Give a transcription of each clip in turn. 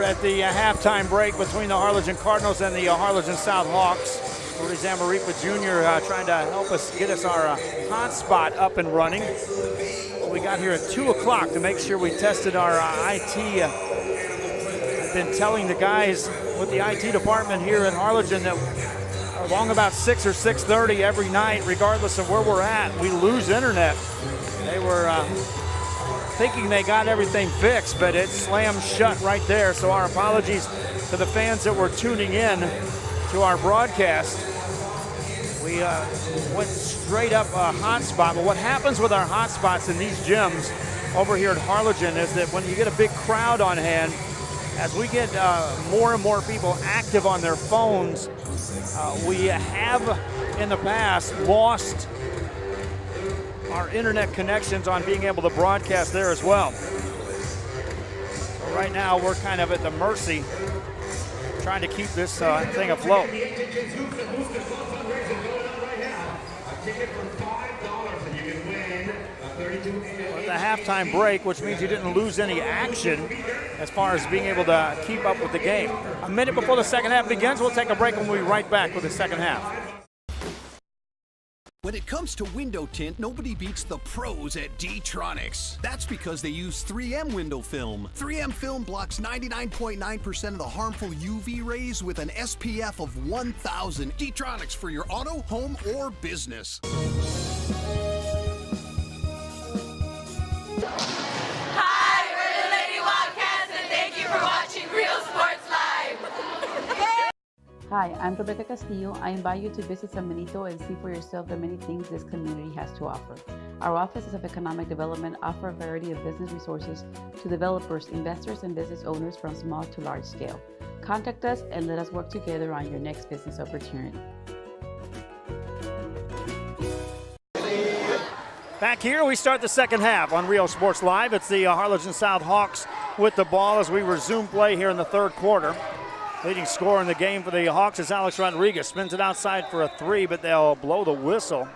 at the halftime break between the Harlingen Cardinals and the Harlingen South Hawks. Rudy Zamaripa Jr. Trying to help us get us our hotspot up and running. We got here at 2 o'clock to make sure we tested our IT. I've been telling the guys with the IT department here in Harlingen that along about 6 or 6:30 every night, regardless of where we're at, we lose internet. They were thinking they got everything fixed, but it slammed shut right there. So our apologies to the fans that were tuning in to our broadcast. We went straight up a hotspot, but what happens with our hotspots in these gyms over here at Harlingen is that when you get a big crowd on hand, as we get more and more people active on their phones, we have in the past lost our internet connections on being able to broadcast there as well. So right now we're kind of at the mercy trying to keep this thing afloat. At the halftime break, which means you didn't lose any action as far as being able to keep up with the game. A minute before the second half begins, we'll take a break and we'll be right back with the second half. When it comes to window tint, nobody beats the pros at D-Tronics. That's because they use 3M window film. 3M film blocks 99.9% of the harmful UV rays with an SPF of 1000. D-Tronics for your auto, home, or business. Hi, we're the Lady Wildcats, and thank you for watching Real Sports Live. Hi, I'm Rebecca Castillo. I invite you to visit San Benito and see for yourself the many things this community has to offer. Our offices of economic development offer a variety of business resources to developers, investors, and business owners from small to large scale. Contact us and let us work together on your next business opportunity. Back here, we start the second half on Real Sports Live. It's the Harlingen South Hawks with the ball as we resume play here in the third quarter. Leading scorer in the game for the Hawks is Alex Rodriguez. Spins it outside for a three, but they'll blow the whistle.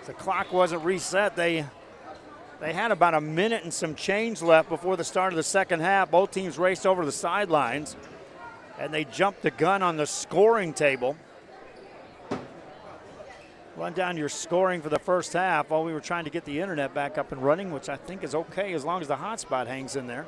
The clock wasn't reset. They had about a minute and some change left before the start of the second half. Both teams raced over the sidelines, and they jumped the gun on the scoring table. Run down your scoring for the first half while we were trying to get the internet back up and running, which I think is okay as long as the hotspot hangs in there.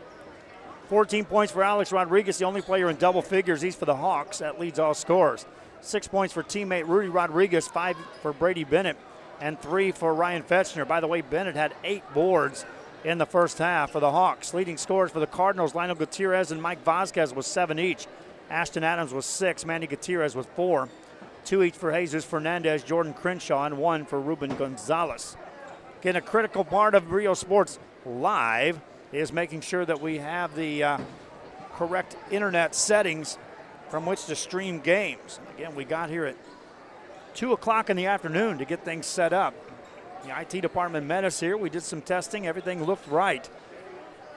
14 points for Alex Rodriguez, the only player in double figures. He's for the Hawks. That leads all scorers. 6 points for teammate Rudy Rodriguez, 5 for Brady Bennett, and 3 for Ryan Fetchner. By the way, Bennett had 8 boards in the first half for the Hawks. Leading scorers for the Cardinals, Lionel Gutierrez and Mike Vasquez was 7 each. Ashton Adams was 6, Manny Gutierrez was 4. 2 each for Jesus Fernandez, Jordan Crenshaw, and 1 for Ruben Gonzalez. Again, a critical part of Rio Sports Live is making sure that we have the correct internet settings from which to stream games. Again, we got here at 2 o'clock in the afternoon to get things set up. The IT department met us here. We did some testing. Everything looked right.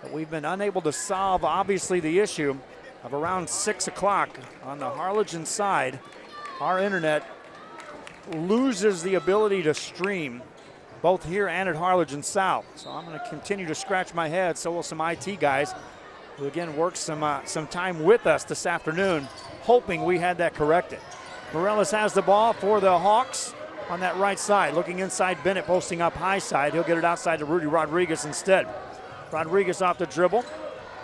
But we've been unable to solve, obviously, the issue of around 6 o'clock on the Harlingen side. Our internet loses the ability to stream both here and at Harlingen South. So I'm going to continue to scratch my head. So will some IT guys who, again, worked some time with us this afternoon, hoping we had that corrected. Morales has the ball for the Hawks on that right side. Looking inside, Bennett posting up high side. He'll get it outside to Rudy Rodriguez instead. Rodriguez off the dribble,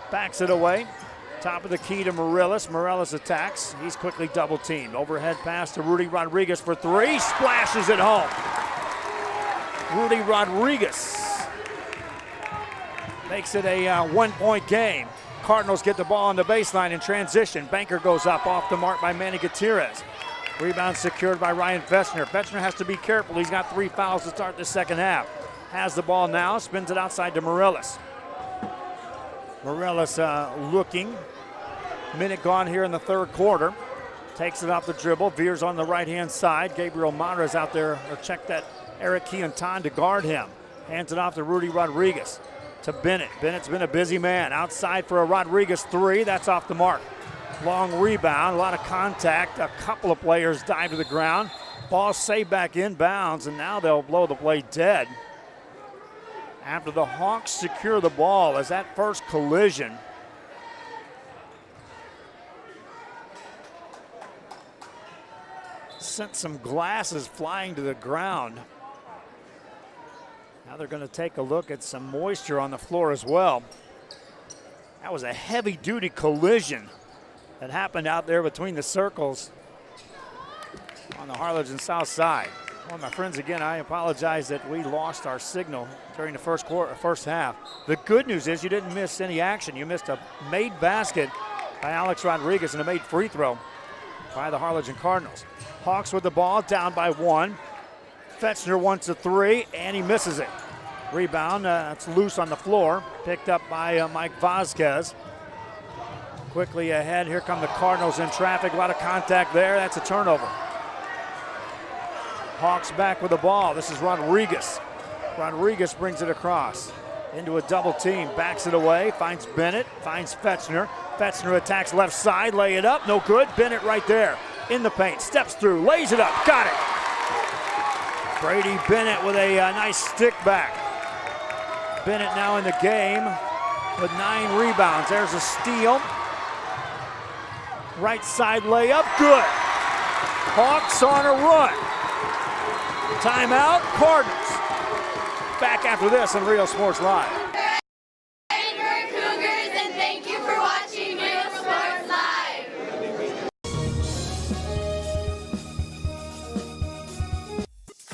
backs it away. Top of the key to Morales. Morales attacks. He's quickly double teamed. Overhead pass to Rudy Rodriguez for 3. Splashes it home. Rudy Rodriguez makes it a 1-point game. Cardinals get the ball on the baseline in transition. Banker goes up off the mark by Manny Gutierrez. Rebound secured by Ryan Fetchner. Fetchner has to be careful. He's got 3 fouls to start the second half. Has the ball now, spins it outside to Morales. Morales looking. Minute gone here in the third quarter. Takes it off the dribble, veers on the right-hand side. Gabriel Montes out there, or check that Eric Quintan to guard him. Hands it off to Rudy Rodriguez. To Bennett. Bennett's been a busy man. Outside for a Rodriguez 3. That's off the mark. Long rebound, a lot of contact. A couple of players dive to the ground. Ball saved back inbounds, and now they'll blow the play dead. After the Hawks secure the ball, as that first collision sent some glasses flying to the ground. Now they're going to take a look at some moisture on the floor as well. That was a heavy-duty collision that happened out there between the circles on the Harlingen south side. Well, my friends, again, I apologize that we lost our signal during the first half. The good news is you didn't miss any action. You missed a made basket by Alex Rodriguez and a made free throw by the Harlingen Cardinals. Hawks with the ball, down by 1. Fetchner wants a 3, and he misses it. Rebound, it's loose on the floor, picked up by Mike Vasquez. Quickly ahead, here come the Cardinals in traffic. A lot of contact there, that's a turnover. Hawks back with the ball. This is Rodriguez. Rodriguez brings it across into a double team, backs it away, finds Bennett, finds Fetchner. Fetchner attacks left side, lay it up, no good. Bennett right there in the paint, steps through, lays it up, got it. Brady Bennett with a nice stick back. Bennett now in the game with 9 rebounds. There's a steal. Right side layup, good. Hawks on a run. Timeout, Cardinals. Back after this on Real Sports Live. Cougars, and thank you for watching Real Sports Live.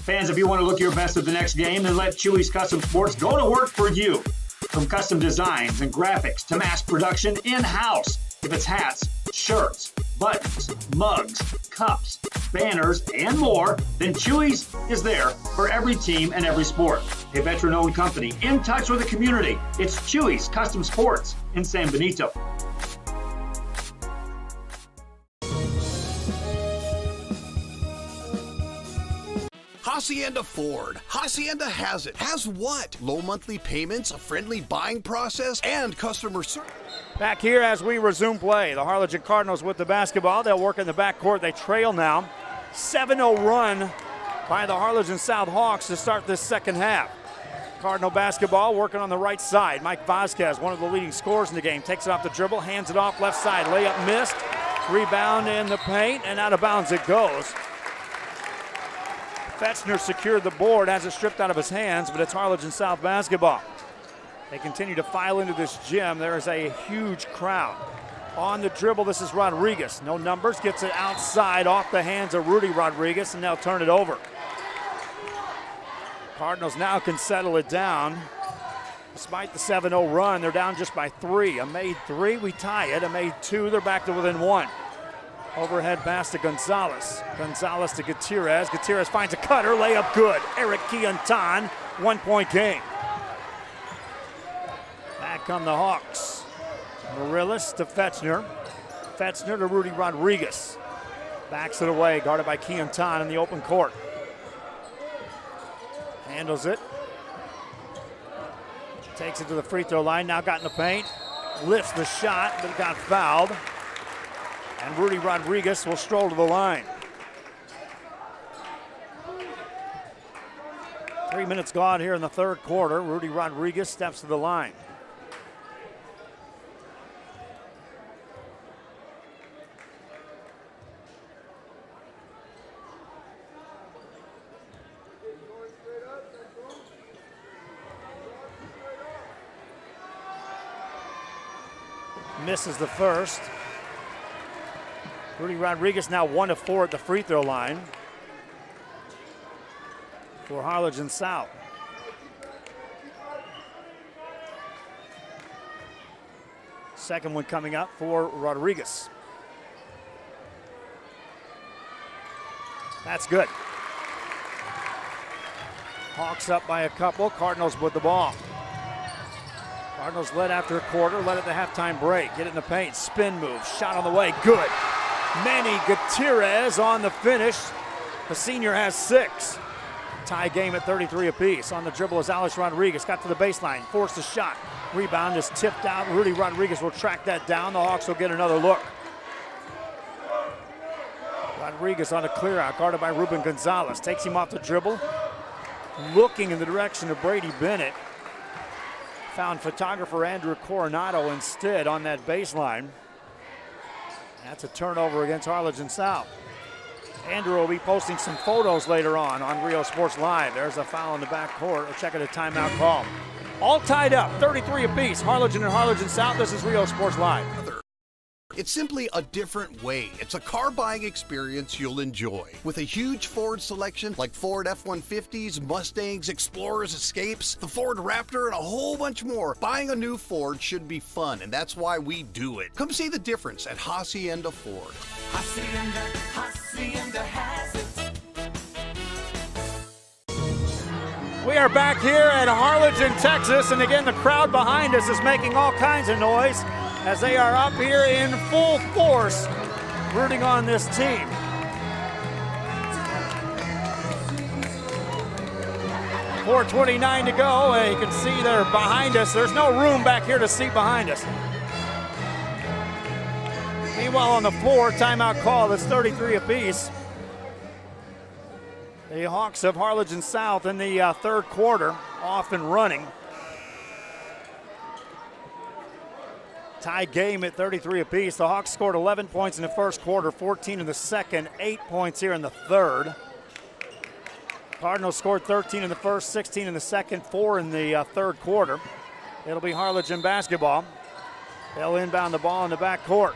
Fans, if you want to look your best at the next game, then let Chewy's Custom Sports go to work for you. From custom designs and graphics to mass production in-house. If it's hats, shirts, buttons, mugs, cups, banners, and more, then Chewy's is there for every team and every sport. A veteran-owned company in touch with the community. It's Chewy's Custom Sports in San Benito. Hacienda Ford. Hacienda has it. Has what? Low monthly payments, a friendly buying process, and customer service. Back here as we resume play. The Harlingen Cardinals with the basketball. They'll work in the backcourt. They trail now. 7-0 run by the Harlingen South Hawks to start this second half. Cardinal basketball working on the right side. Mike Vasquez, one of the leading scorers in the game, takes it off the dribble, hands it off left side. Layup missed. Rebound in the paint, and out of bounds it goes. Fetchner secured the board, has it stripped out of his hands, but it's Harlingen South basketball. They continue to file into this gym. There is a huge crowd. On the dribble, this is Rodriguez. No numbers, gets it outside off the hands of Rudy Rodriguez, and they'll turn it over. Cardinals now can settle it down. Despite the 7-0 run, they're down just by 3. A made 3, we tie it. A made 2, they're back to within 1. Overhead pass to Gonzalez. Gonzalez to Gutierrez. Gutierrez finds a cutter, layup good. Eric Quintan, 1-point game. Back come the Hawks. Morillas to Fetchner. Fetchner to Rudy Rodriguez. Backs it away, guarded by Quintan in the open court. Handles it. Takes it to the free throw line, now got in the paint. Lifts the shot, but got fouled. And Rudy Rodriguez will stroll to the line. 3 minutes gone here in the third quarter. Rudy Rodriguez steps to the line. Misses the first. Rudy Rodriguez now 1 of 4 at the free throw line for Harlingen South. Second one coming up for Rodriguez. That's good. Hawks up by a couple. Cardinals with the ball. Cardinals led after a quarter, led at the halftime break. Get it in the paint, spin move, shot on the way, good. Manny Gutierrez on the finish. The senior has 6. Tie game at 33 apiece. On the dribble is Alex Rodriguez. Got to the baseline, forced a shot. Rebound is tipped out. Rudy Rodriguez will track that down. The Hawks will get another look. Rodriguez on a clear out, guarded by Ruben Gonzalez. Takes him off the dribble. Looking in the direction of Brady Bennett. Found photographer Andrew Coronado instead on that baseline. That's a turnover against Harlingen South. Andrew will be posting some photos later on Rio Sports Live. There's a foul in the back court. We're checking a timeout call. All tied up, 33 apiece. Harlingen and Harlingen South. This is Rio Sports Live. It's simply a different way. It's a car buying experience you'll enjoy. With a huge Ford selection like Ford F-150s, Mustangs, Explorers, Escapes, the Ford Raptor, and a whole bunch more, buying a new Ford should be fun, and that's why we do it. Come see the difference at Hacienda Ford. Hacienda has it. We are back here at Harlingen, Texas, and again the crowd behind us is making all kinds of noise as they are up here in full force rooting on this team. .429 to go, and you can see they're behind us. There's no room back here to see behind us. Meanwhile on the floor, timeout call, that's 33 apiece. The Hawks of Harlingen South in the third quarter, off and running. Tie game at 33 apiece. The Hawks scored 11 points in the first quarter, 14 in the second, 8 points here in the third. Cardinals scored 13 in the first, 16 in the second, 4 in the third quarter. It'll be Harlingen basketball. They'll inbound the ball in the back court.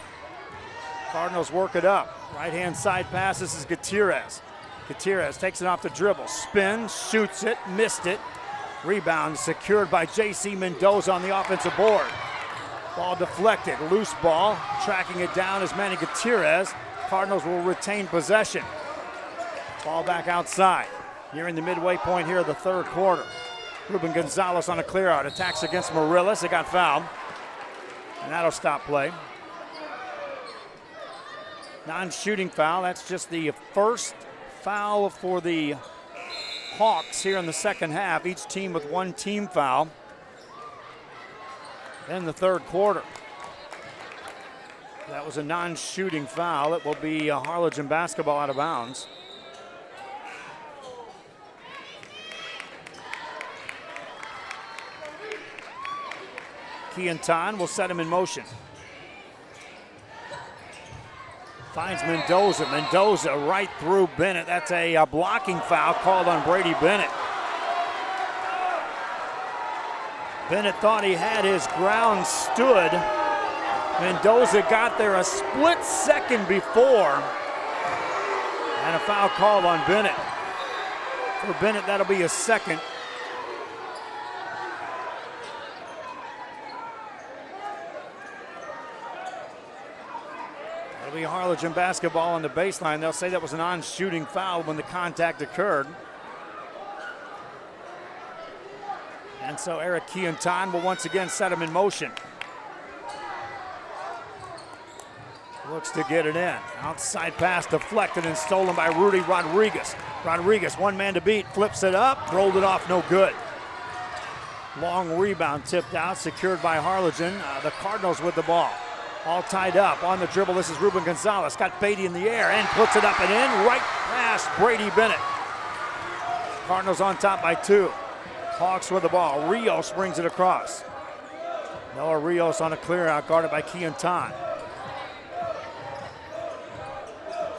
Cardinals work it up. Right-hand side pass, this is Gutierrez. Gutierrez takes it off the dribble, spins, shoots it, missed it. Rebound secured by J.C. Mendoza on the offensive board. Ball deflected, loose ball. Tracking it down is Manny Gutierrez. Cardinals will retain possession. Ball back outside. Nearing the midway point here of the third quarter. Ruben Gonzalez on a clear out. Attacks against Morillas. It got fouled. And that'll stop play. Non-shooting foul. That's just the first foul for the Hawks here in the second half. Each team with one team foul in the third quarter. That was a non-shooting foul. It will be Harlingen basketball out of bounds. Keontan will set him in motion. Finds Mendoza. Mendoza right through Bennett. That's a blocking foul called on Brady Bennett. Bennett thought he had his ground stood. Mendoza got there a split second before. And a foul called on Bennett. For Bennett, that'll be his second. It'll be Harlingen basketball on the baseline. They'll say that was a non-shooting foul when the contact occurred. And so Eric Keontan will once again set him in motion. Looks to get it in. Outside pass deflected and stolen by Rudy Rodriguez. Rodriguez, one man to beat, flips it up, rolled it off, no good. Long rebound tipped out, secured by Harlingen. The Cardinals with the ball. All tied up on the dribble. This is Ruben Gonzalez. Got Beatty in the air and puts it up and in. Right past Brady Bennett. Cardinals on top by 2. Hawks with the ball. Rios brings it across. Noah Rios on a clear out, guarded by Keontan.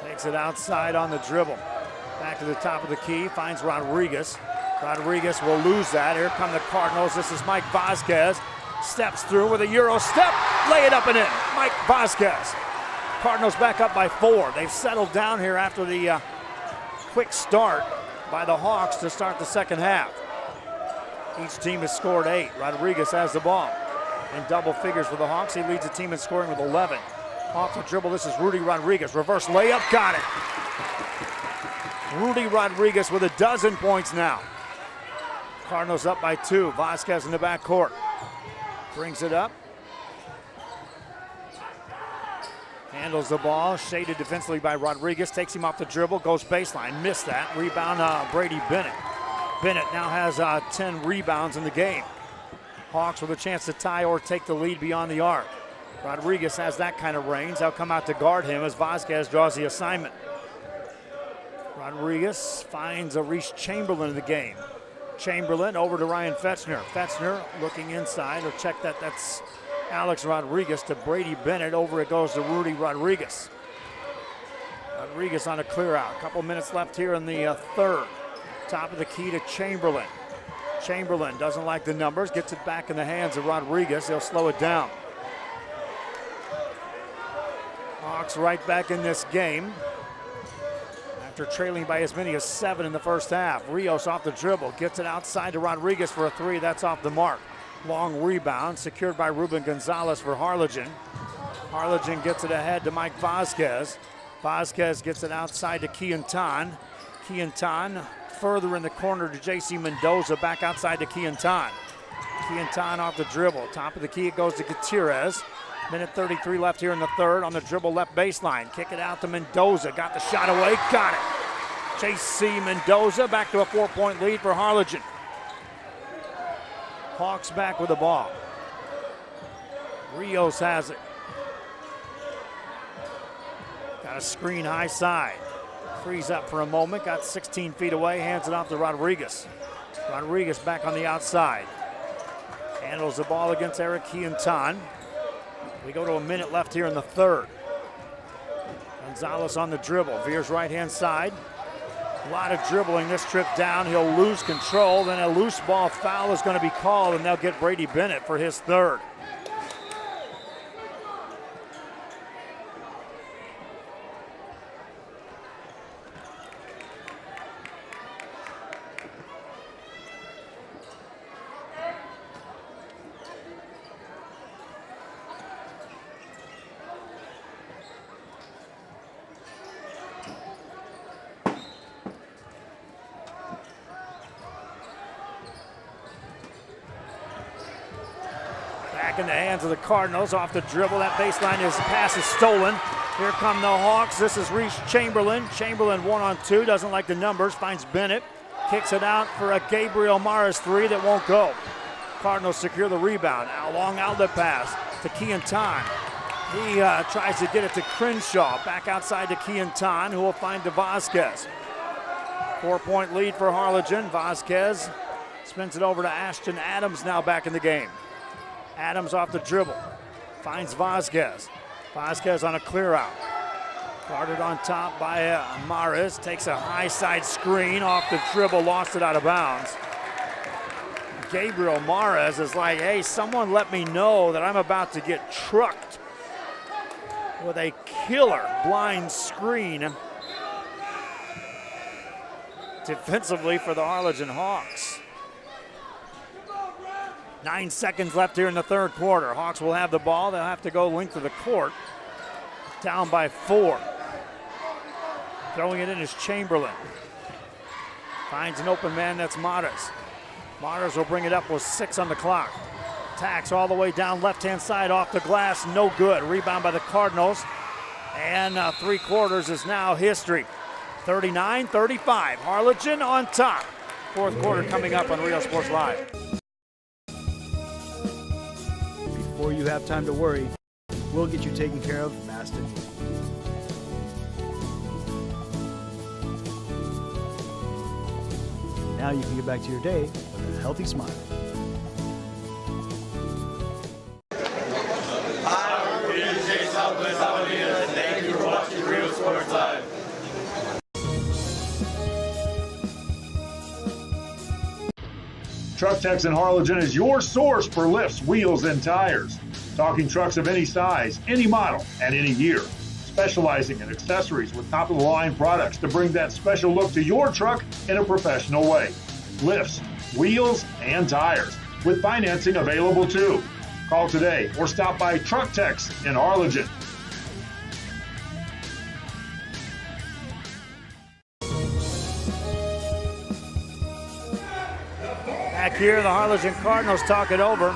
Takes it outside on the dribble. Back to the top of the key, finds Rodriguez. Rodriguez will lose that. Here come the Cardinals. This is Mike Vasquez. Steps through with a Euro step. Lay it up and in. Mike Vasquez. Cardinals back up by 4. They've settled down here after the quick start by the Hawks to start the second half. Each team has scored 8. Rodriguez has the ball. In double figures for the Hawks. He leads the team in scoring with 11. Off the dribble, this is Rudy Rodriguez. Reverse layup, got it. Rudy Rodriguez with 12 points now. Cardinals up by 2. Vasquez in the backcourt. Brings it up. Handles the ball, shaded defensively by Rodriguez. Takes him off the dribble, goes baseline. Missed that. Rebound, Brady Bennett. Bennett now has 10 rebounds in the game. Hawks with a chance to tie or take the lead beyond the arc. Rodriguez has that kind of range. They'll come out to guard him as Vasquez draws the assignment. Rodriguez finds a Reese Chamberlain in the game. Chamberlain over to Ryan Fetchner. Fetchner looking inside, or check that. That's Alex Rodriguez to Brady Bennett. Over it goes to Rudy Rodriguez. Rodriguez on a clear out. Couple minutes left here in the third. Top of the key to Chamberlain. Chamberlain doesn't like the numbers, gets it back in the hands of Rodriguez. He'll slow it down. Hawks right back in this game after trailing by as many as 7 in the first half. Rios off the dribble, gets it outside to Rodriguez for a 3. That's off the mark. Long rebound secured by Ruben Gonzalez for Harlingen. Harlingen gets it ahead to Mike Vasquez. Vasquez gets it outside to Keontan. Keontan further in the corner to J.C. Mendoza, back outside to Keontan. Keontan off the dribble. Top of the key, it goes to Gutierrez. Minute 33 left here in the third. On the dribble left baseline. Kick it out to Mendoza. Got the shot away. Got it. J.C. Mendoza back to a 4-point lead for Harlingen. Hawks back with the ball. Rios has it. Got a screen high side. Frees up for a moment. Got 16 feet away. Hands it off to Rodriguez. Rodriguez back on the outside. Handles the ball against Eric Keontan. We go to a minute left here in the third. Gonzalez on the dribble. Veers right-hand side. A lot of dribbling this trip down. He'll lose control. Then a loose ball foul is going to be called, and they'll get Brady Bennett for his third. Back in the hands of the Cardinals, off the dribble. That baseline pass is stolen. Here come the Hawks. This is Reese Chamberlain. Chamberlain 1-on-2, doesn't like the numbers, finds Bennett. Kicks it out for a Gabriel Maris 3 that won't go. Cardinals secure the rebound. A long outlet pass to Keontan. He tries to get it to Crenshaw. Back outside to Keontan, who will find Vasquez. 4-point lead for Harlingen. Vasquez spins it over to Ashton Adams, now back in the game. Adams off the dribble, finds Vasquez. Vasquez on a clear out. Guarded on top by Maris, takes a high side screen off the dribble, lost it out of bounds. Gabriel Maris is like, hey, someone let me know that I'm about to get trucked with a killer blind screen defensively for the Harlingen Hawks. 9 seconds left here in the third quarter. Hawks will have the ball. They'll have to go length of the court. Down by 4. Throwing it in is Chamberlain. Finds an open man, that's Mares. Mares will bring it up with 6 on the clock. Attacks all the way down left-hand side off the glass, no good. Rebound by the Cardinals. And 3 quarters is now history. 39-35, Harlingen on top. Fourth quarter coming up on Real Sports Live. Before you have time to worry, we'll get you taken care of fast and easy. Now you can get back to your day with a healthy smile. Hi, we're PJ Southwest Alameda. Thank you for watching Real Sports Live. Truck Techs in Harlingen is your source for lifts, wheels, and tires. Talking trucks of any size, any model, and any year. Specializing in accessories with top-of-the-line products to bring that special look to your truck in a professional way. Lifts, wheels, and tires, with financing available too. Call today or stop by Truck Techs in Harlingen. Back here, the Harlingen Cardinals talk it over.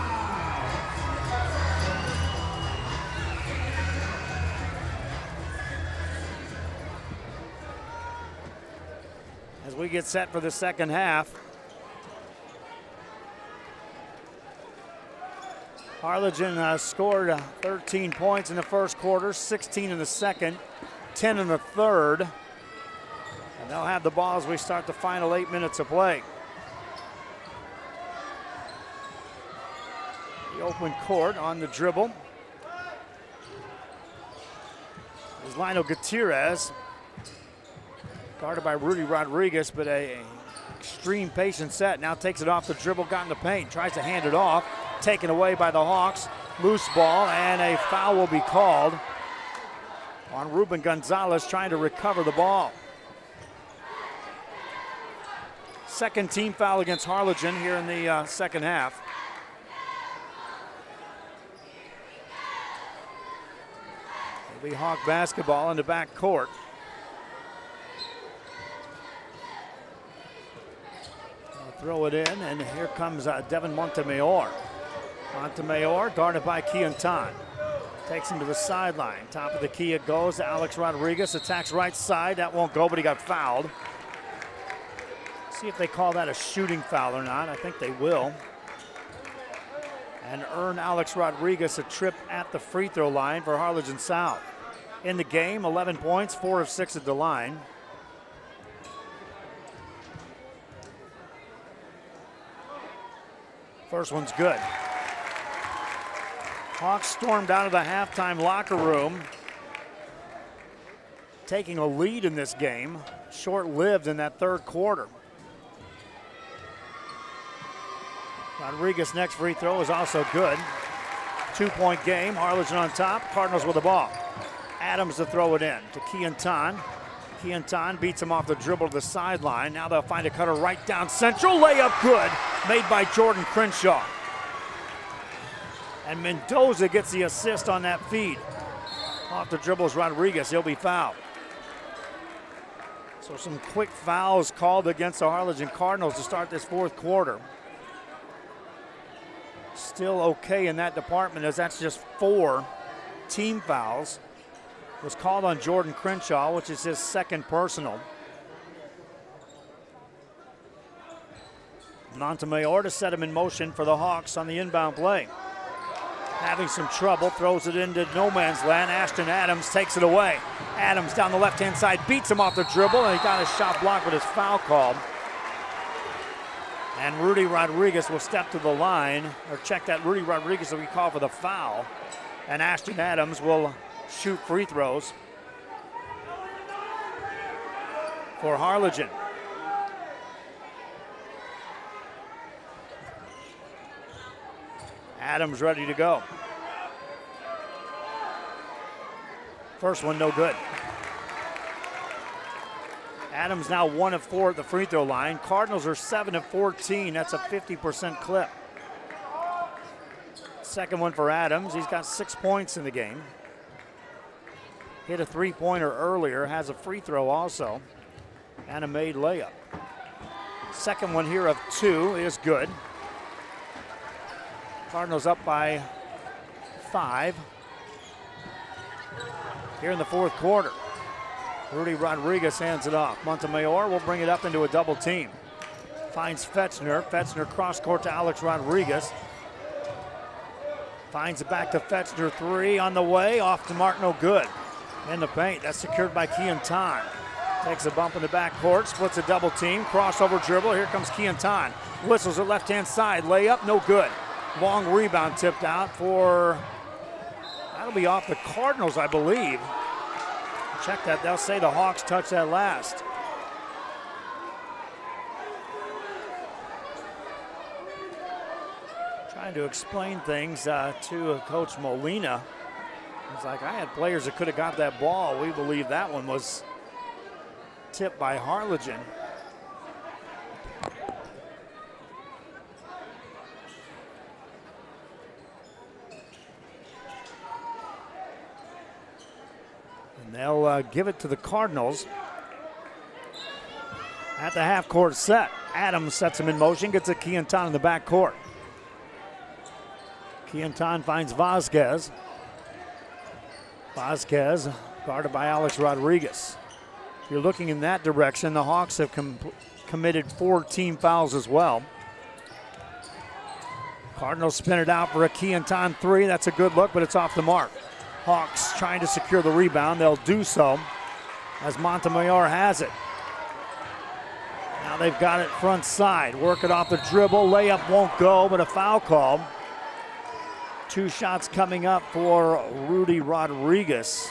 As we get set for the second half. Harlingen scored 13 points in the first quarter, 16 in the second, 10 in the third. And they'll have the ball as we start the final 8 minutes of play. The open court on the dribble is Lionel Gutierrez. Guarded by Rudy Rodriguez, but a extreme patient set. Now takes it off the dribble, got in the paint, tries to hand it off. Taken away by the Hawks. Loose ball, and a foul will be called on Ruben Gonzalez trying to recover the ball. Second team foul against Harlingen here in the second half. It'll be Hawk basketball in the back court. They'll throw it in, and here comes Devin Montemayor. Montemayor guarded by Keontan. Takes him to the sideline. Top of the key it goes. Alex Rodriguez attacks right side. That won't go, but he got fouled. See if they call that a shooting foul or not. I think they will. And earn Alex Rodriguez a trip at the free throw line for Harlingen South. In the game, 11 points, 4 of 6 at the line. First one's good. Hawks stormed out of the halftime locker room, taking a lead in this game, short-lived in that third quarter. Rodriguez' next free throw is also good. 2-point game, Harlingen on top, Cardinals with the ball. Adams to throw it in to Keontan. Keontan beats him off the dribble to the sideline. Now they'll find a cutter right down central. Layup good, made by Jordan Crenshaw. And Mendoza gets the assist on that feed. Off the dribble is Rodriguez, he'll be fouled. So some quick fouls called against the Harlingen Cardinals to start this fourth quarter. Still okay in that department, as that's just 4 team fouls. Was called on Jordan Crenshaw, which is his second personal. Montemayor to set him in motion for the Hawks on the inbound play. Having some trouble, throws it into no man's land. Ashton Adams takes it away. Adams down the left-hand side, beats him off the dribble, and he got his shot blocked with his foul called. And Rudy Rodriguez will step to the line, or check that Rudy Rodriguez will be called for the foul. And Ashton Adams will shoot free throws for Harlingen. Adams ready to go. First one no good. Adams now 1 of 4 at the free throw line. Cardinals are 7 of 14. That's a 50% clip. Second one for Adams. He's got 6 points in the game. Hit a 3-pointer earlier, has a free throw also, and a made layup. Second one here of 2 is good. Cardinals up by 5 here in the fourth quarter. Rudy Rodriguez hands it off. Montemayor will bring it up into a double team. Finds Fetchner. Fetchner cross court to Alex Rodriguez. Finds it back to Fetchner. 3 on the way. Off the mark, no good. In the paint, that's secured by Keontan. Takes a bump in the backcourt, splits a double team, crossover dribble. Here comes Keontan. Whistles it left-hand side, layup, no good. Long rebound tipped out for, that'll be off the Cardinals, I believe. Check that, they'll say the Hawks touched that last. Trying to explain things to Coach Molina. It's like, I had players that could have got that ball. We believe that one was tipped by Harlingen. And they'll give it to the Cardinals. At the half-court set, Adams sets him in motion, gets a Keontan in the backcourt. Keontan finds Vasquez. Vasquez guarded by Alex Rodriguez. If you're looking in that direction, the Hawks have committed 4 team fouls as well. Cardinals spin it out for a Keontan 3. That's a good look, but it's off the mark. Hawks trying to secure the rebound. They'll do so as Montemayor has it. Now they've got it front side. Work it off the dribble. Layup won't go, but a foul call. 2 shots coming up for Rudy Rodriguez.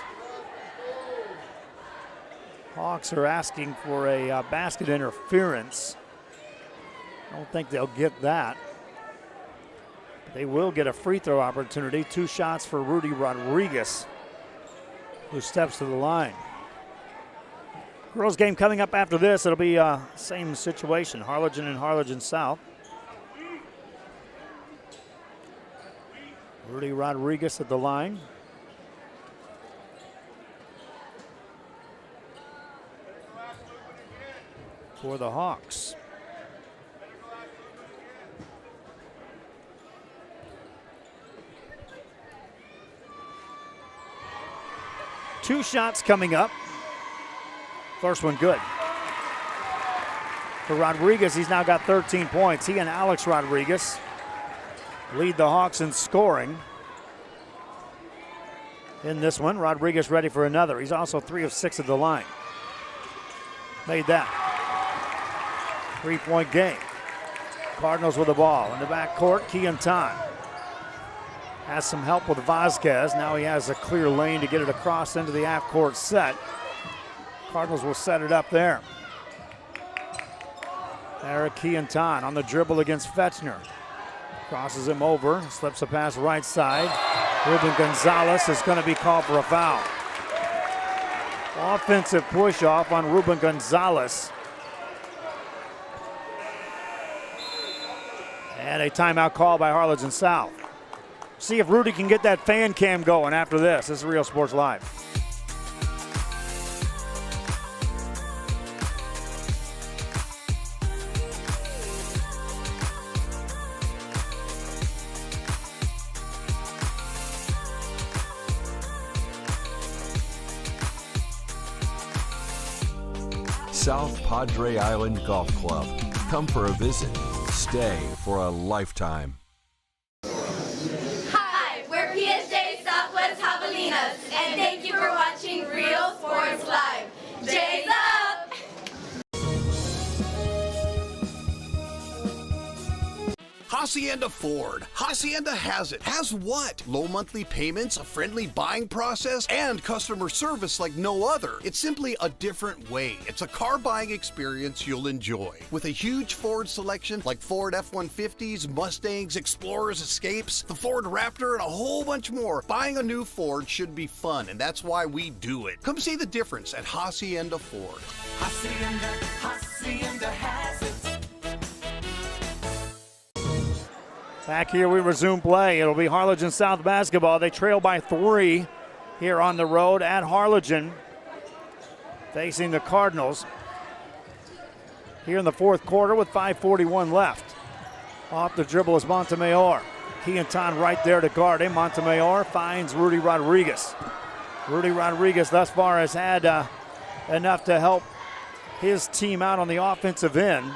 Hawks are asking for a basket interference. I don't think they'll get that. They will get a free throw opportunity. 2 shots for Rudy Rodriguez, who steps to the line. Girls game coming up after this. It'll be same situation, Harlingen and Harlingen South. Rudy Rodriguez at the line. For the Hawks. Two shots coming up. First one good. For Rodriguez, he's now got 13 points. He and Alex Rodriguez lead the Hawks in scoring. In this one, Rodriguez ready for another. He's also 3 of 6 at the line. Made that. 3-point game. Cardinals with the ball in the backcourt. Keontan has some help with Vasquez. Now he has a clear lane to get it across into the half-court set. Cardinals will set it up there. Eric Keontan on the dribble against Fetchner. Crosses him over, slips a pass right side. Ruben Gonzalez is going to be called for a foul. Offensive push off on Ruben Gonzalez. And a timeout call by Harlingen South. See if Rudy can get that fan cam going after this. This is Real Sports Live. South Padre Island Golf Club. Come for a visit. Stay for a lifetime. Hi, we're PSJ Southwest Javelinas, and thank you for watching Real Sports Live. J's up! Hacienda Ford. Hacienda has it. Has what? Low monthly payments, a friendly buying process, and customer service like no other. It's simply a different way. It's a car buying experience you'll enjoy. With a huge Ford selection like Ford F-150s, Mustangs, Explorers, Escapes, the Ford Raptor, and a whole bunch more, buying a new Ford should be fun, and that's why we do it. Come see the difference at Hacienda Ford. Hacienda has it. Back here we resume play. It'll be Harlingen South basketball. They trail by 3 here on the road at Harlingen, facing the Cardinals here in the fourth quarter with 5:41 left. Off the dribble is Montemayor. Keontan right there to guard him. Montemayor finds Rudy Rodriguez. Rudy Rodriguez thus far has had enough to help his team out on the offensive end,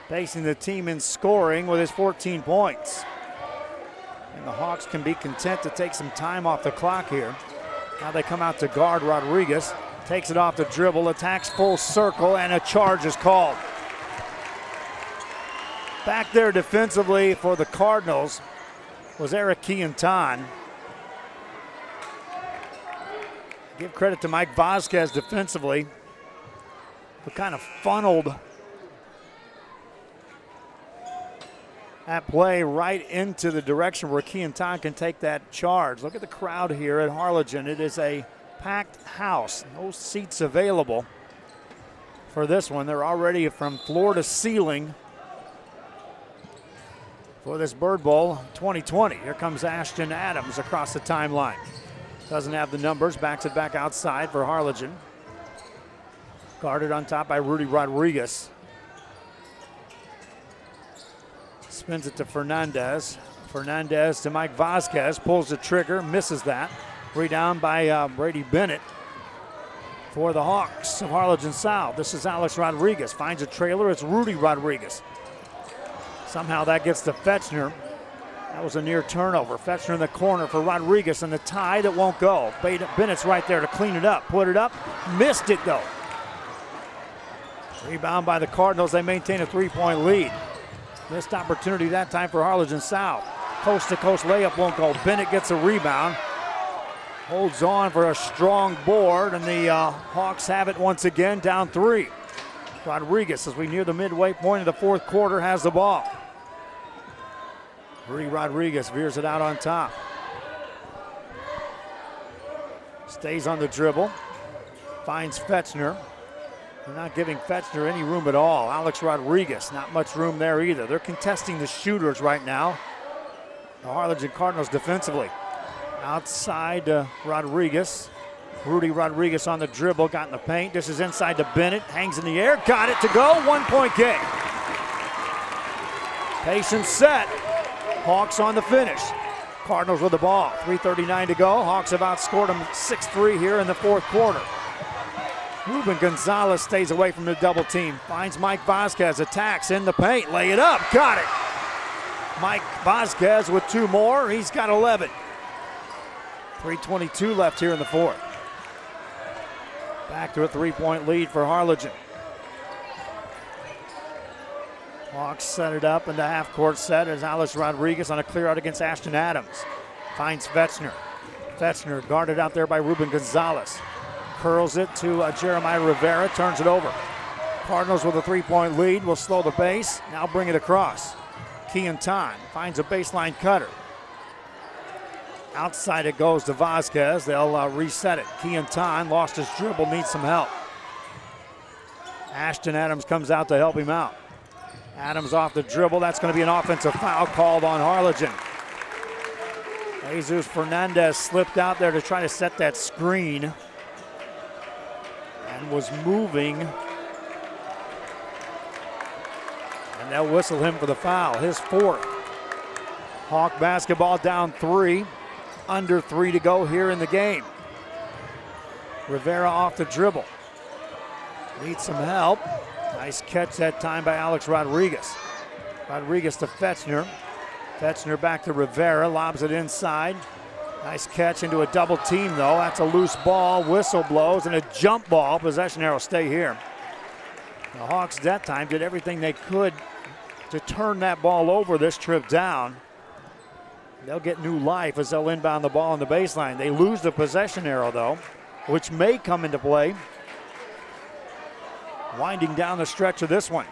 facing the team in scoring with his 14 points. And the Hawks can be content to take some time off the clock here. Now they come out to guard Rodriguez. Takes it off the dribble, attacks full circle, and a charge is called. Back there defensively for the Cardinals was Eric Keontan. Give credit to Mike Vasquez defensively, who kind of funneled that play right into the direction where Keontan can take that charge. Look at the crowd here at Harlingen. It is a packed house. No seats available for this one. They're already from floor to ceiling for this Bird Bowl 2020. Here comes Ashton Adams across the timeline. Doesn't have the numbers, backs it back outside for Harlingen. Guarded on top by Rudy Rodriguez. Spins it to Fernandez. Fernandez to Mike Vasquez. Pulls the trigger, misses that. Rebound by Brady Bennett for the Hawks of Harlingen South. This is Alex Rodriguez. Finds a trailer. It's Rudy Rodriguez. Somehow that gets to Fetchner. That was a near turnover. Fetchner in the corner for Rodriguez, and the tie that won't go. Bennett's right there to clean it up. Put it up. Missed it, though. Rebound by the Cardinals. They maintain a 3-point lead. Missed opportunity that time for Harlingen South. Coast-to-coast layup won't go. Bennett gets a rebound. Holds on for a strong board, and the Hawks have it once again, down 3. Rodriguez, as we near the midway point of the fourth quarter, has the ball. Rudy Rodriguez veers it out on top. Stays on the dribble. Finds Fetchner. They're not giving Fetchner any room at all. Alex Rodriguez, not much room there either. They're contesting the shooters right now. The Harlingen Cardinals defensively. Outside Rodriguez. Rudy Rodriguez on the dribble, got in the paint. This is inside to Bennett, hangs in the air, got it to go, 1-point game. Patience set. Hawks on the finish. Cardinals with the ball, 3:39 to go. Hawks have outscored them 6-3 here in the fourth quarter. Ruben Gonzalez stays away from the double team. Finds Mike Vasquez, attacks in the paint, lay it up, got it. Mike Vasquez with 2 more, he's got 11. 3:22 left here in the fourth. Back to a 3-point lead for Harlingen. Hawks set it up in the half-court set as Alex Rodriguez on a clear out against Ashton Adams. Finds Fetchner. Fetchner guarded out there by Ruben Gonzalez. Curls it to Jeremiah Rivera, turns it over. Cardinals with a 3-point lead will slow the pace, now bring it across. Keon Tan finds a baseline cutter. Outside it goes to Vasquez, they'll reset it. Keon Tan lost his dribble, needs some help. Ashton Adams comes out to help him out. Adams off the dribble, that's going to be an offensive foul called on Harlingen. Jesus Fernandez slipped out there to try to set that screen and was moving. And they'll whistle him for the foul, his 4th. Hawk basketball down 3, under 3 to go here in the game. Rivera off the dribble. Needs some help. Nice catch that time by Alex Rodriguez. Rodriguez to Fetchner. Fetchner back to Rivera, lobs it inside. Nice catch into a double team though. That's a loose ball, whistle blows, and a jump ball. Possession arrow stay here. The Hawks that time did everything they could to turn that ball over this trip down. They'll get new life as they'll inbound the ball on the baseline. They lose the possession arrow though, which may come into play. Winding down the stretch of this one.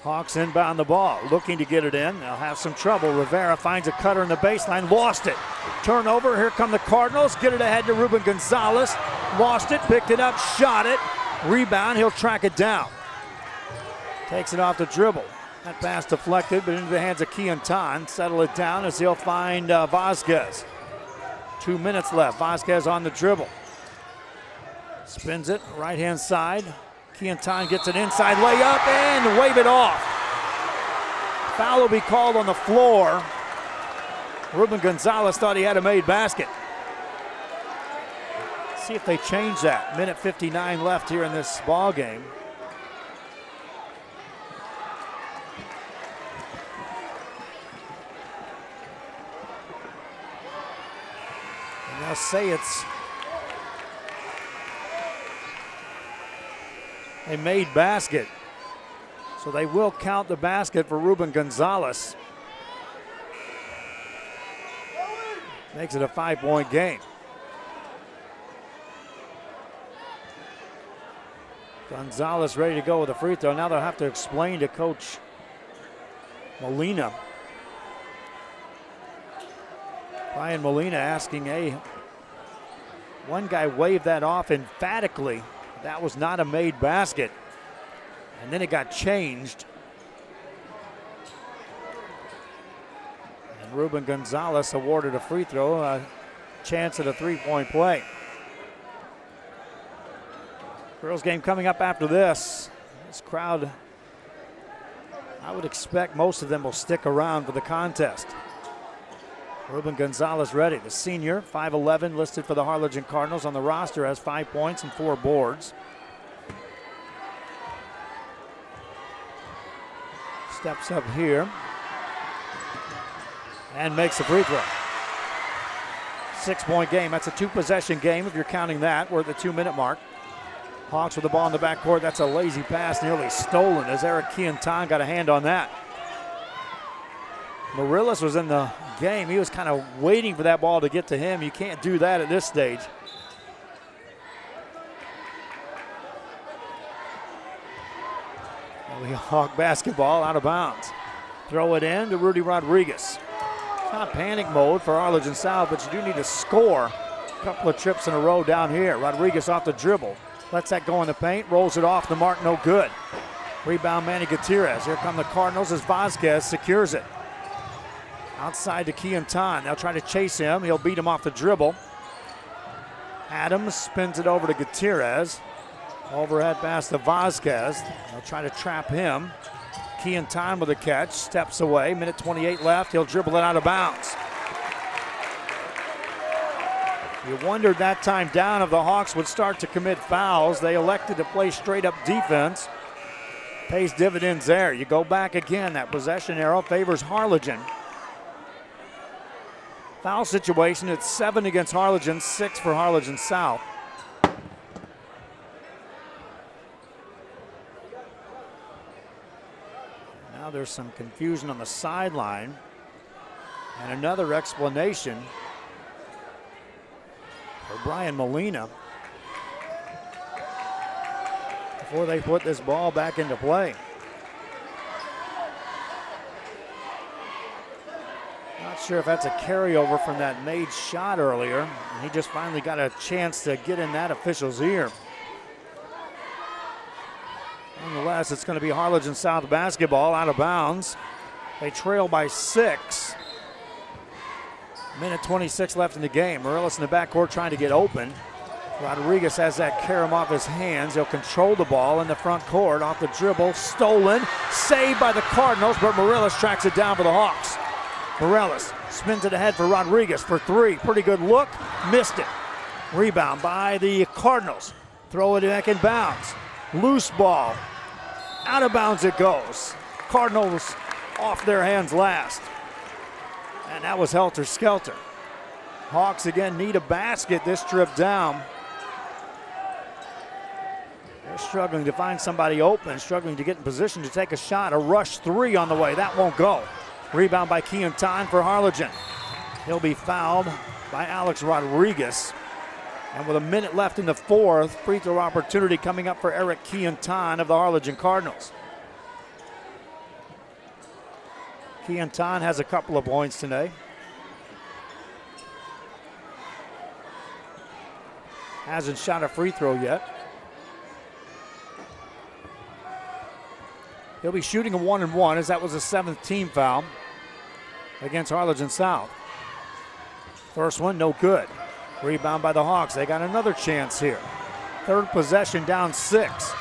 Hawks inbound the ball, looking to get it in. They'll have some trouble. Rivera finds a cutter in the baseline, lost it. Turnover, here come the Cardinals. Get it ahead to Ruben Gonzalez. Lost it, picked it up, shot it. Rebound, he'll track it down. Takes it off the dribble. That pass deflected, but into the hands of Keon Tan. Settle it down as he'll find Vasquez. 2 minutes left. Vasquez on the dribble. Spins it, right-hand side. Keon Tan gets an inside layup and wave it off. Foul will be called on the floor. Ruben Gonzalez thought he had a made basket. See if they change that. Minute 59 left here in this ball game. And they'll say it's a made basket. So they will count the basket for Ruben Gonzalez. Makes it a 5-point game. Gonzalez ready to go with a free throw. Now they'll have to explain to Coach Molina. Brian Molina asking, hey, one guy waved that off emphatically. That was not a made basket. And then it got changed. And Ruben Gonzalez awarded a free throw, a chance at a 3-point play. Girls game coming up after this. This crowd, I would expect most of them will stick around for the contest. Ruben Gonzalez ready. The senior, 5'11", listed for the Harlingen Cardinals on the roster, has 5 points and 4 boards. Steps up here and makes a free throw. 6-point game. That's a 2-possession game if you're counting that. We're at the 2-minute mark. Hawks with the ball in the backcourt. That's a lazy pass, nearly stolen as Eric Keontan got a hand on that. Morillas was in the game. He was kind of waiting for that ball to get to him. You can't do that at this stage. Hawk basketball out of bounds. Throw it in to Rudy Rodriguez. It's not panic mode for Harlingen South, but you do need to score a couple of trips in a row down here. Rodriguez off the dribble. Lets that go in the paint, rolls it off the mark, no good. Rebound Manny Gutierrez. Here come the Cardinals as Vasquez secures it. Outside to Keontan. They'll try to chase him. He'll beat him off the dribble. Adams spins it over to Gutierrez. Overhead pass to Vasquez. They'll try to trap him. Keontan with a catch. Steps away. Minute 28 left. He'll dribble it out of bounds. You wondered that time down if the Hawks would start to commit fouls. They elected to play straight up defense. Pays dividends there. You go back again. That possession arrow favors Harlingen. Foul situation, it's 7 against Harlingen, 6 for Harlingen South. Now there's some confusion on the sideline. And another explanation for Brian Molina before they put this ball back into play. Not sure if that's a carryover from that made shot earlier. And he just finally got a chance to get in that official's ear. Nonetheless, it's going to be Harlingen South basketball out of bounds. They trail by 6. Minute 26 left in the game. Morillas in the backcourt trying to get open. Rodriguez has that carom off his hands. He'll control the ball in the front court. Off the dribble, stolen, saved by the Cardinals, but Morillas tracks it down for the Hawks. Morillas spins it ahead for Rodriguez for 3. Pretty good look, missed it. Rebound by the Cardinals. Throw it back in bounds. Loose ball. Out of bounds it goes. Cardinals off their hands last. And that was helter-skelter. Hawks again need a basket this trip down. They're struggling to find somebody open, struggling to get in position to take a shot. A rush 3 on the way. That won't go. Rebound by Keontan for Harlingen. He'll be fouled by Alex Rodriguez. And with a minute left in the fourth, free throw opportunity coming up for Eric Keontan of the Harlingen Cardinals. Keontan has a couple of points today. Hasn't shot a free throw yet. He'll be shooting a 1-and-1 as that was a 7th team foul against Harlingen South. First one, no good. Rebound by the Hawks. They got another chance here. Third possession, down 6.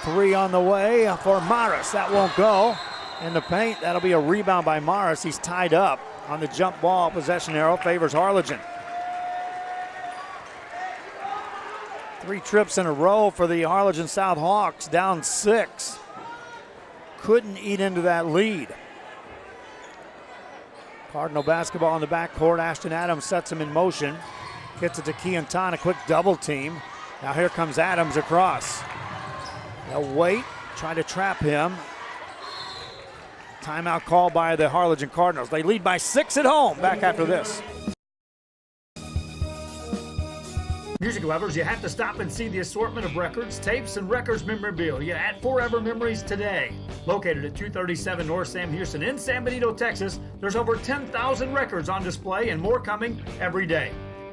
3 on the way for Morris. That won't go. In the paint, that'll be a rebound by Morris. He's tied up on the jump ball. Possession arrow favors Harlingen. 3 trips in a row for the Harlingen South Hawks, down 6. Couldn't eat into that lead. Cardinal basketball in the backcourt. Ashton Adams sets him in motion. Gets it to Keontan, a quick double team. Now here comes Adams across. They'll wait, try to trap him. Timeout call by the Harlingen Cardinals. They lead by 6 at home. Back after this. Music lovers, you have to stop and see the assortment of records, tapes, and records memorabilia at Forever Memories today. Located at 237 North Sam Houston in San Benito, Texas, there's over 10,000 records on display and more coming every day.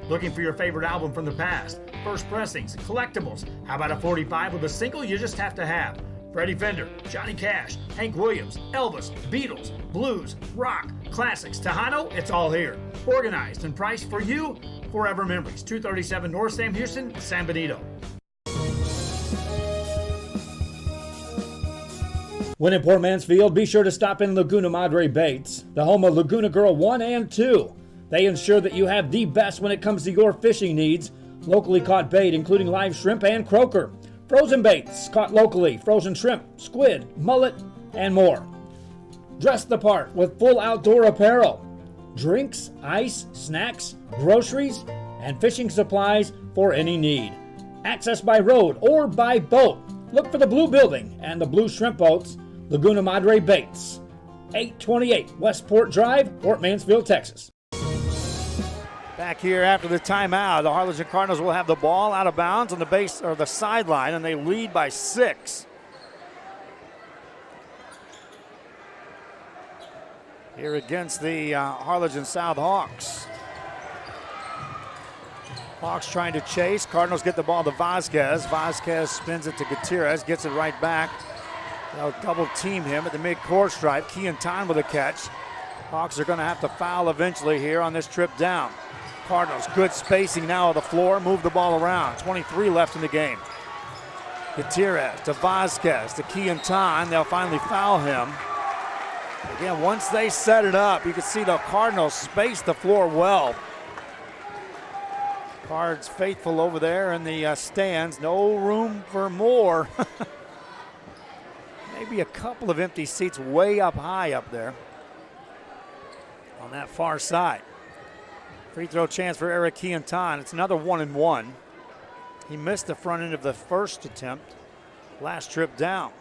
Looking for your favorite album from the past, first pressings, collectibles? How about a 45 with a single you just have to have? Freddie Fender, Johnny Cash, Hank Williams, Elvis, Beatles, blues, rock, classics, Tejano, it's all here. Organized and priced for you. Forever Memories, 237 North Sam Houston, San Benito. When in Port Mansfield, be sure to stop in Laguna Madre Baits, the home of Laguna Girl 1 and 2. They ensure that you have the best when it comes to your fishing needs. Locally caught bait, including live shrimp and croaker. Frozen baits, caught locally, frozen shrimp, squid, mullet, and more. Dress the part with full outdoor apparel. drinks, ice, snacks, groceries, and fishing supplies for any need. Access by road or by boat. Look for the blue building and the blue shrimp boats, Laguna Madre Baits. 828 Westport Drive, Fort Mansfield, Texas. Back here after the timeout, the Harlingen Cardinals will have the ball out of bounds on the base or the sideline, and they lead by 6. Here against the Harlingen South Hawks. Hawks trying to chase. Cardinals get the ball to Vasquez. Vasquez spins it to Gutierrez, gets it right back. They'll double team him at the mid-court stripe. Keontan with a catch. Hawks are going to have to foul eventually here on this trip down. Cardinals, good spacing now of the floor, move the ball around. 23 left in the game. Gutierrez to Vasquez to Keontan. They'll finally foul him. Again, once they set it up, you can see the Cardinals space the floor well. Cards faithful over there in the stands. No room for more. Maybe a couple of empty seats way up high up there on that far side. Free throw chance for Eric Keontan. It's another 1-and-1. He missed the front end of the first attempt last trip down.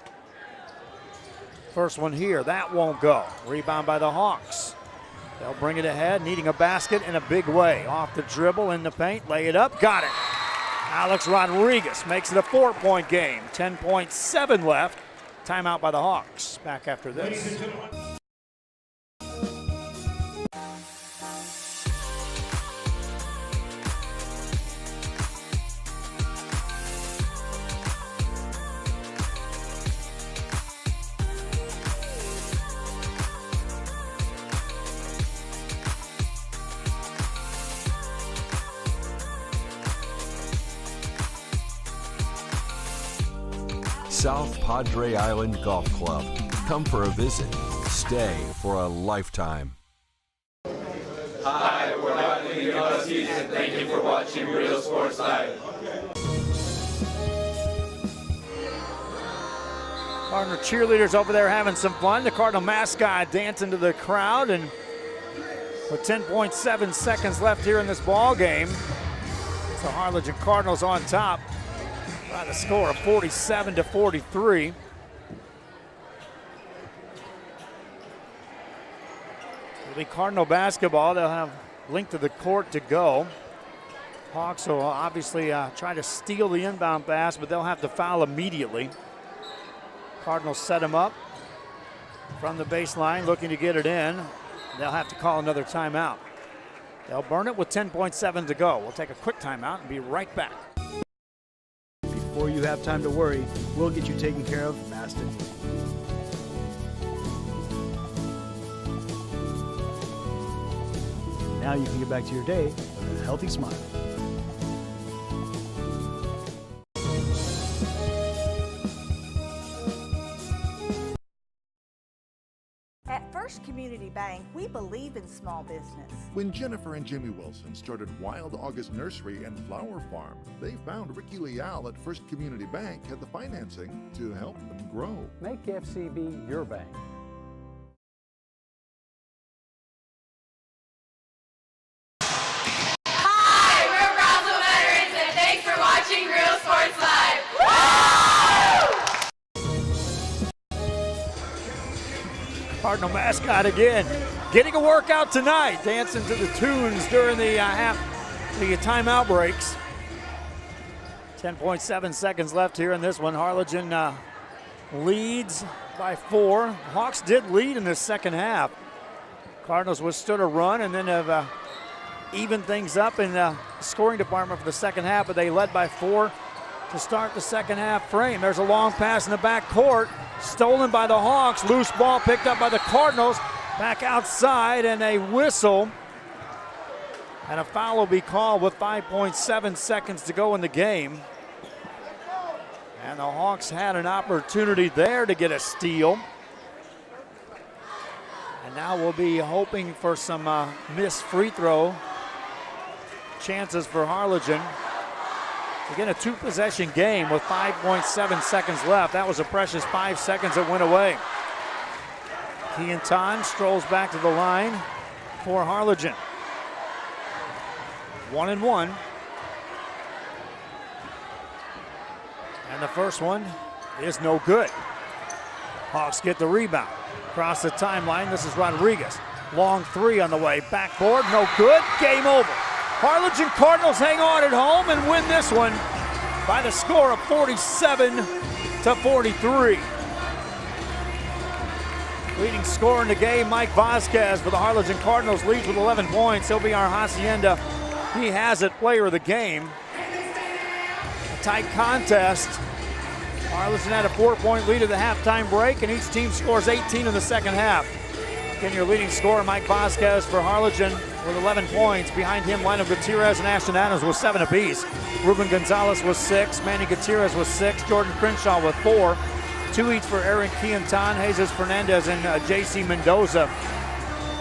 First one here, that won't go. Rebound by the Hawks. They'll bring it ahead, needing a basket in a big way. Off the dribble, in the paint, lay it up, got it. Alex Rodriguez makes it a 4-point game. 10.7 left. Timeout by the Hawks. Back after this. South Padre Island Golf Club. Come for a visit. Stay for a lifetime. Hi, we're Harlingen University, and thank you for watching Real Sports Live. Cardinal cheerleaders over there having some fun. The Cardinal mascot dancing to the crowd, and with 10.7 seconds left here in this ball game, it's the Harlingen Cardinals on top by the score of 47-43. It'll be Cardinal basketball. They'll have length of the court to go. Hawks will obviously try to steal the inbound pass, but they'll have to foul immediately. Cardinals set him up from the baseline, looking to get it in. They'll have to call another timeout. They'll burn it with 10.7 to go. We'll take a quick timeout and be right back. Before you have time to worry, we'll get you taken care of fast and easy. Now you can get back to your day with a healthy smile. At First Community Bank, we believe in small business. When Jennifer and Jimmy Wilson started Wild August Nursery and Flower Farm, they found Ricky Leal at First Community Bank had the financing to help them grow. Make FCB your bank. Hi, we're Brownsville veterans, and thanks for watching Real Sports Live. Cardinal mascot again, getting a workout tonight, dancing to the tunes during the timeout breaks. 10.7 seconds left here in this one. Harlingen leads by 4. Hawks did lead in the second half. Cardinals withstood a run and then have evened things up in the scoring department for the second half, but they led by 4 to start the second half frame. There's a long pass in the back court, stolen by the Hawks. Loose ball picked up by the Cardinals. Back outside, and a whistle. And a foul will be called with 5.7 seconds to go in the game. And the Hawks had an opportunity there to get a steal. And now we'll be hoping for some missed free throw chances for Harlingen. Again, a 2-possession game with 5.7 seconds left. That was a precious 5 seconds that went away. Keontan strolls back to the line. for Harlingen. 1-1. And the first one is no good. Hawks get the rebound. Across the timeline, this is Rodriguez. Long three on the way. Backboard, no good. Game over. Harlingen Cardinals hang on at home and win this one by the score of 47-43. Leading scorer in the game, Mike Vasquez for the Harlingen Cardinals, leads with 11 points. He'll be our Hacienda. He has it, player of the game. A tight contest. Harlingen had a 4-point lead at the halftime break, and each team scores 18 in the second half. Again, your leading scorer, Mike Vasquez for Harlingen with 11 points. Behind him, Lionel Gutierrez and Ashton Adams with 7 apiece. Ruben Gonzalez with 6, Manny Gutierrez with 6, Jordan Crenshaw with 4. 2 each for Aaron Quintan, Jesus Fernandez, and J.C. Mendoza.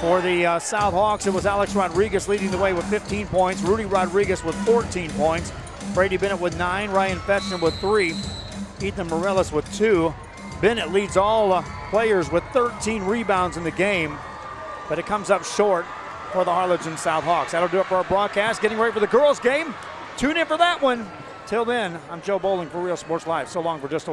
For the South Hawks, it was Alex Rodriguez leading the way with 15 points. Rudy Rodriguez with 14 points. Brady Bennett with 9. Ryan Fetchner with 3. Ethan Morellis with 2. Bennett leads all players with 13 rebounds in the game, but it comes up short for the Harlingen South Hawks. That'll do it for our broadcast. Getting ready for the girls' game. Tune in for that one. Till then, I'm Joe Bowling for Real Sports Live. So long for just a while.